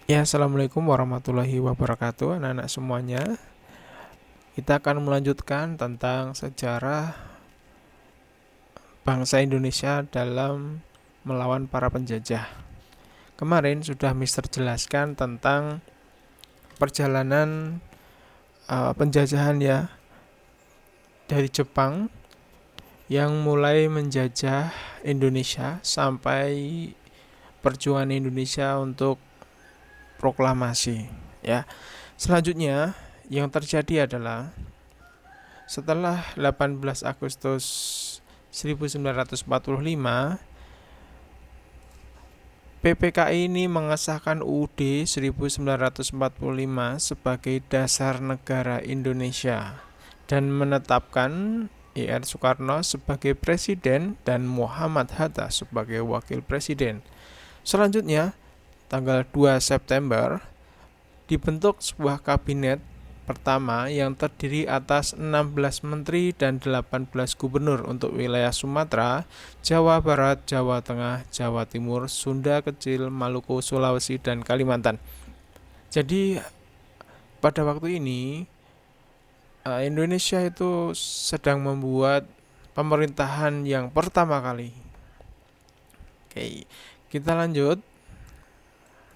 Ya, assalamualaikum warahmatullahi wabarakatuh, anak-anak semuanya. Kita akan melanjutkan tentang sejarah bangsa Indonesia dalam melawan para penjajah. Kemarin sudah Mister jelaskan tentang perjalanan penjajahan ya dari Jepang yang mulai menjajah Indonesia sampai perjuangan Indonesia untuk proklamasi ya. Selanjutnya yang terjadi adalah setelah 18 Agustus 1945, PPKI ini mengesahkan UUD 1945 sebagai dasar negara Indonesia dan menetapkan IR Soekarno sebagai presiden dan Muhammad Hatta sebagai wakil presiden. Selanjutnya, tanggal 2 September, dibentuk sebuah kabinet pertama yang terdiri atas 16 menteri dan 18 gubernur untuk wilayah Sumatera, Jawa Barat, Jawa Tengah, Jawa Timur, Sunda Kecil, Maluku, Sulawesi, dan Kalimantan. Jadi pada waktu ini Indonesia itu sedang membuat pemerintahan yang pertama kali. Oke, kita lanjut.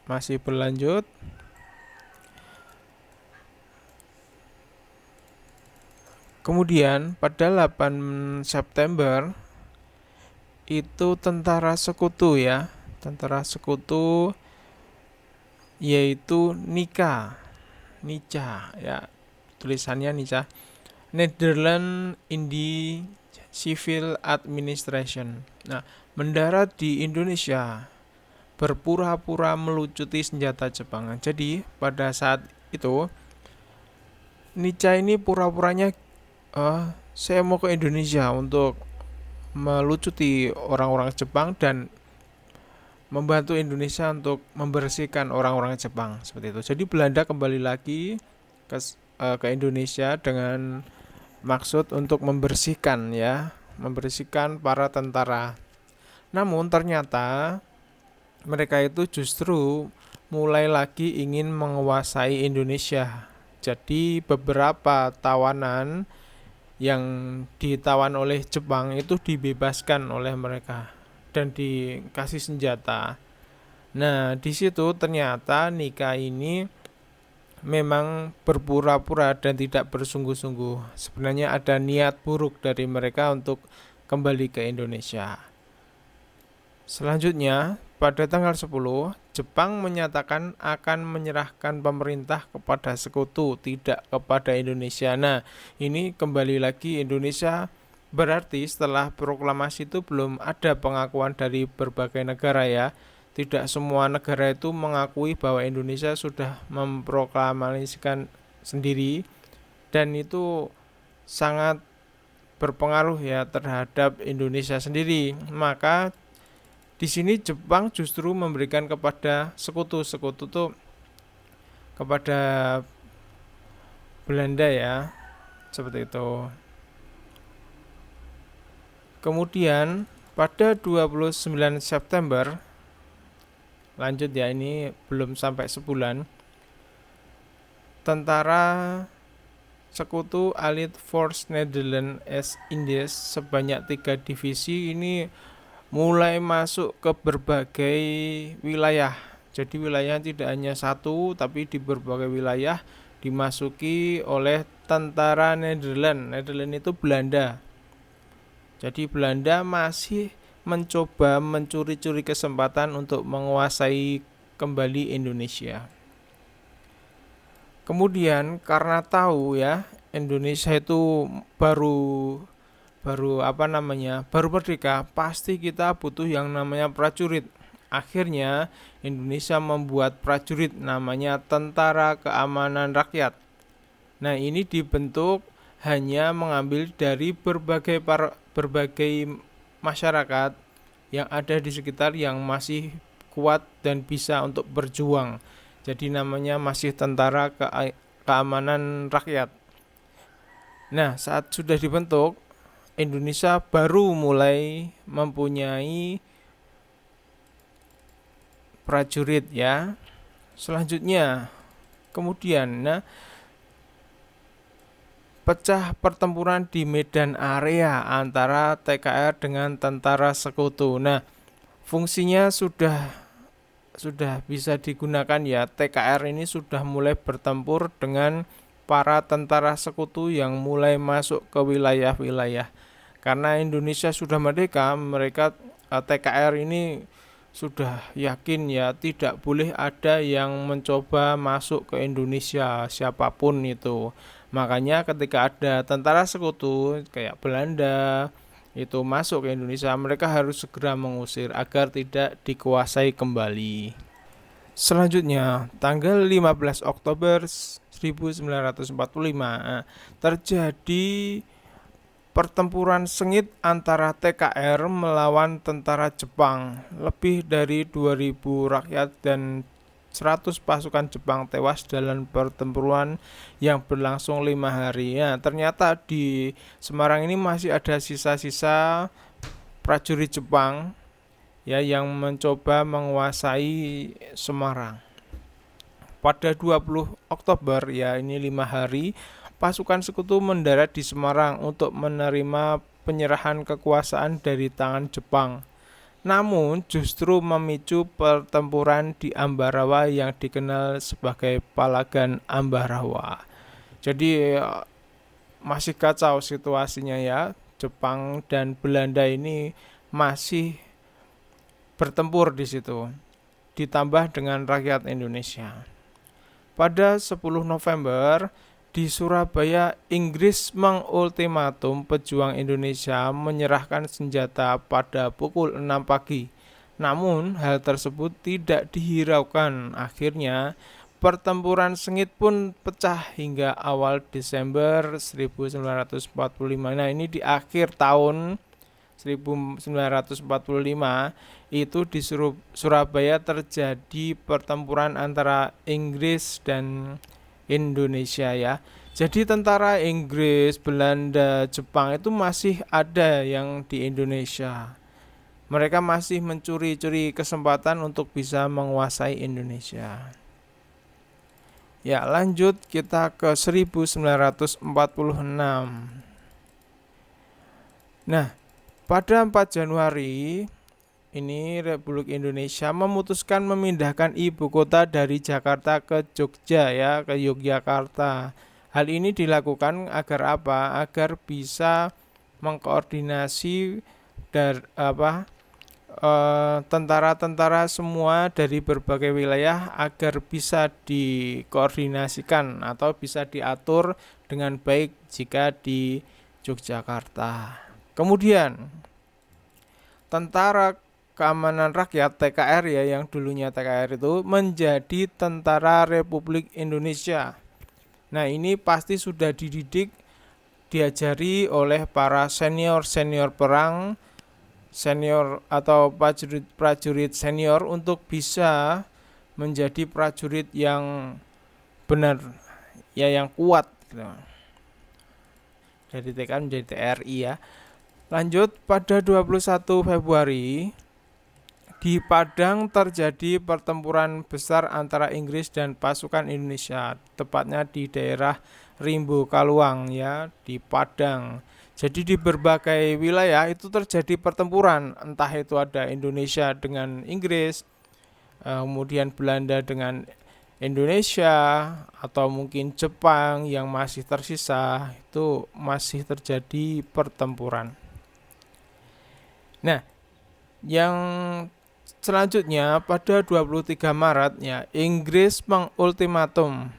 Masih berlanjut. Kemudian pada 8 September itu tentara sekutu ya. Tentara sekutu yaitu Nica ya. Tulisannya Nica. Netherlands Indian Civil Administration. Nah, mendarat di Indonesia berpura-pura melucuti senjata Jepang. Jadi pada saat itu Nica ini pura-puranya saya mau ke Indonesia untuk melucuti orang-orang Jepang dan membantu Indonesia untuk membersihkan orang-orang Jepang seperti itu. Jadi Belanda kembali lagi ke Indonesia dengan maksud untuk membersihkan ya, membersihkan para tentara. Namun ternyata mereka itu justru mulai lagi ingin menguasai Indonesia. Jadi beberapa tawanan yang ditawan oleh Jepang itu dibebaskan oleh mereka dan dikasih senjata. Nah, di situ ternyata Nika ini memang berpura-pura dan tidak bersungguh-sungguh. Sebenarnya ada niat buruk dari mereka untuk kembali ke Indonesia. Selanjutnya, pada tanggal 10, Jepang menyatakan akan menyerahkan pemerintah kepada sekutu, tidak kepada Indonesia. Nah, ini kembali lagi Indonesia berarti setelah proklamasi itu belum ada pengakuan dari berbagai negara ya. Tidak semua negara itu mengakui bahwa Indonesia sudah memproklamasikan sendiri dan itu sangat berpengaruh ya terhadap Indonesia sendiri. Maka di sini Jepang justru memberikan kepada sekutu-sekutu tuh kepada Belanda ya, seperti itu. Kemudian pada 29 September, lanjut ya, ini belum sampai sebulan, tentara sekutu Allied Force Netherlands East Indies sebanyak 3 divisi ini mulai masuk ke berbagai wilayah. Jadi wilayah tidak hanya satu, tapi di berbagai wilayah dimasuki oleh tentara Netherlands. Netherlands itu Belanda. Jadi Belanda masih mencoba mencuri-curi kesempatan untuk menguasai kembali Indonesia. Kemudian karena tahu ya Indonesia itu baru baru merdeka, pasti kita butuh yang namanya prajurit. Akhirnya Indonesia membuat prajurit namanya Tentara Keamanan Rakyat. Nah, ini dibentuk hanya mengambil dari berbagai masyarakat yang ada di sekitar yang masih kuat dan bisa untuk berjuang. Jadi namanya masih Tentara Keamanan Rakyat. Nah, saat sudah dibentuk, Indonesia baru mulai mempunyai prajurit ya. Selanjutnya, kemudian, pecah pertempuran di medan area antara TKR dengan tentara sekutu. Nah, fungsinya sudah bisa digunakan ya. TKR ini sudah mulai bertempur dengan para tentara sekutu yang mulai masuk ke wilayah-wilayah. Karena Indonesia sudah merdeka, mereka TKR ini sudah yakin ya tidak boleh ada yang mencoba masuk ke Indonesia siapapun itu. Makanya ketika ada tentara sekutu kayak Belanda itu masuk ke Indonesia, mereka harus segera mengusir agar tidak dikuasai kembali. Selanjutnya, tanggal 15 Oktober 1945 terjadi pertempuran sengit antara TKR melawan tentara Jepang. Lebih dari 2.000 rakyat dan 100 pasukan Jepang tewas dalam pertempuran yang berlangsung 5 hari. Ya, ternyata di Semarang ini masih ada sisa-sisa prajurit Jepang ya yang mencoba menguasai Semarang. Pada 20 Oktober ya ini 5 hari pasukan sekutu mendarat di Semarang untuk menerima penyerahan kekuasaan dari tangan Jepang. Namun justru memicu pertempuran di Ambarawa yang dikenal sebagai Palagan Ambarawa. Jadi masih kacau situasinya ya. Jepang dan Belanda ini masih bertempur di situ. Ditambah dengan rakyat Indonesia. Pada 10 November di Surabaya, Inggris mengultimatum pejuang Indonesia menyerahkan senjata pada pukul 6 pagi. Namun, hal tersebut tidak dihiraukan. Akhirnya, pertempuran sengit pun pecah hingga awal Desember 1945. Nah, ini di akhir tahun 1945 itu di Surabaya terjadi pertempuran antara Inggris dan Indonesia ya. Jadi tentara Inggris, Belanda, Jepang itu masih ada yang di Indonesia. Mereka masih mencuri-curi kesempatan untuk bisa menguasai Indonesia. Ya, lanjut kita ke 1946. Nah, pada 4 Januari ini Republik Indonesia memutuskan memindahkan ibu kota dari Jakarta ke Jogja ya, ke Yogyakarta. Hal ini dilakukan agar apa? Agar bisa mengkoordinasi tentara-tentara semua dari berbagai wilayah agar bisa dikoordinasikan atau bisa diatur dengan baik jika di Yogyakarta. Kemudian Tentara Keamanan Rakyat TKR ya yang dulunya TKR itu menjadi Tentara Republik Indonesia. Nah, ini pasti sudah dididik, diajari oleh para senior-senior perang, senior atau prajurit senior untuk bisa menjadi prajurit yang benar, ya yang kuat gitu. Dari TKR menjadi TRI ya. Lanjut, pada 21 Februari di Padang terjadi pertempuran besar antara Inggris dan pasukan Indonesia, tepatnya di daerah Rimbo Kaluang ya, di Padang. Jadi di berbagai wilayah itu terjadi pertempuran, entah itu ada Indonesia dengan Inggris, kemudian Belanda dengan Indonesia, atau mungkin Jepang yang masih tersisa, itu masih terjadi pertempuran. Nah, yang selanjutnya pada 23 Maret ya, Inggris mengultimatum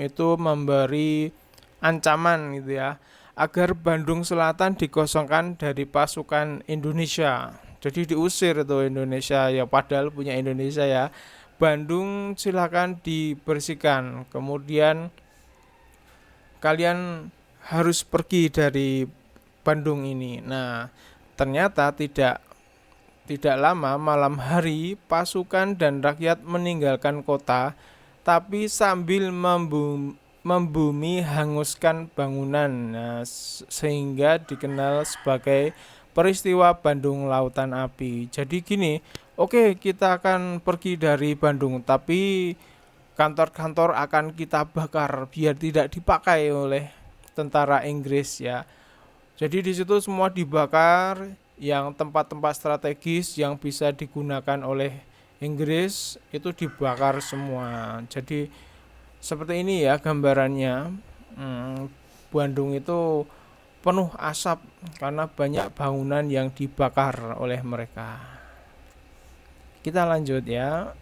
itu memberi ancaman gitu ya, agar Bandung Selatan dikosongkan dari pasukan Indonesia. Jadi diusir itu Indonesia ya, padahal punya Indonesia ya. Bandung silakan dibersihkan. Kemudian kalian harus pergi dari Bandung ini. Nah, ternyata tidak lama, malam hari pasukan dan rakyat meninggalkan kota, tapi sambil membumi hanguskan bangunan. Nah, sehingga dikenal sebagai peristiwa Bandung Lautan Api. Jadi gini, oke kita akan pergi dari Bandung, tapi kantor-kantor akan kita bakar biar tidak dipakai oleh tentara Inggris ya. Jadi di situ semua dibakar, yang tempat-tempat strategis yang bisa digunakan oleh Inggris itu dibakar semua. Jadi seperti ini ya gambarannya. Bandung itu penuh asap karena banyak bangunan yang dibakar oleh mereka. Kita lanjut ya.